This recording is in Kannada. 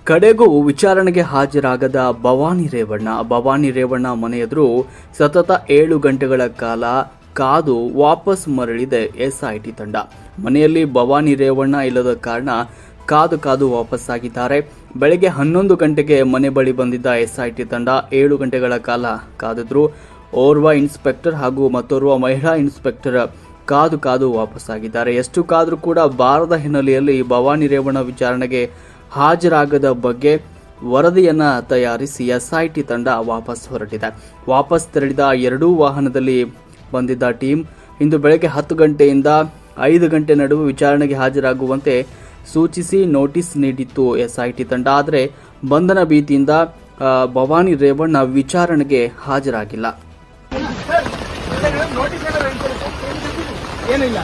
ಕಡೆಗೂ ವಿಚಾರಣೆಗೆ ಹಾಜರಾಗದ ಭವಾನಿ ರೇವಣ್ಣ ಮನೆ ಎದುರು ಸತತ 7 ಗಂಟೆಗಳ ಕಾಲ ಕಾದು ವಾಪಸ್ ಮರಳಿದೆ ಎಸ್ಐಟಿ ತಂಡ. ಮನೆಯಲ್ಲಿ ಭವಾನಿ ರೇವಣ್ಣ ಇಲ್ಲದ ಕಾರಣ ಕಾದು ವಾಪಸ್ಸಾಗಿದ್ದಾರೆ. ಬೆಳಗ್ಗೆ 11 ಗಂಟೆಗೆ ಮನೆ ಬಳಿ ಬಂದಿದ್ದ ಎಸ್ಐಟಿ ತಂಡ 7 ಗಂಟೆಗಳ ಕಾಲ ಕಾದಿದ್ರು. ಓರ್ವ ಇನ್ಸ್ಪೆಕ್ಟರ್ ಹಾಗೂ ಮತ್ತೋರ್ವ ಮಹಿಳಾ ಇನ್ಸ್ಪೆಕ್ಟರ್ ಕಾದು ವಾಪಸ್ಸಾಗಿದ್ದಾರೆ. ಎಷ್ಟು ಕಾದ್ರೂ ಕೂಡ ಬಾರದ ಹಿನ್ನೆಲೆಯಲ್ಲಿ ಭವಾನಿ ರೇವಣ್ಣ ವಿಚಾರಣೆಗೆ ಹಾಜರಾಗದ ಬಗ್ಗೆ ವರದಿಯನ್ನ ತಯಾರಿಸಿ ಎಸ್ಐಟಿ ತಂಡ ವಾಪಸ್ ಹೊರಟಿದೆ. ವಾಪಸ್ ತೆರಳಿದ 2 ವಾಹನದಲ್ಲಿ ಬಂದಿದ್ದ ಟೀಮ್ ಇಂದು ಬೆಳಗ್ಗೆ 10 ಗಂಟೆಯಿಂದ 5 ಗಂಟೆ ನಡುವೆ ವಿಚಾರಣೆಗೆ ಹಾಜರಾಗುವಂತೆ ಸೂಚಿಸಿ ನೋಟಿಸ್ ನೀಡಿತ್ತು ಎಸ್ಐಟಿ ತಂಡ. ಆದರೆ ಬಂಧನ ಭೀತಿಯಿಂದ ಭವಾನಿ ರೇವಣ್ಣ ವಿಚಾರಣೆಗೆ ಹಾಜರಾಗಿಲ್ಲ. ಏನಿಲ್ಲ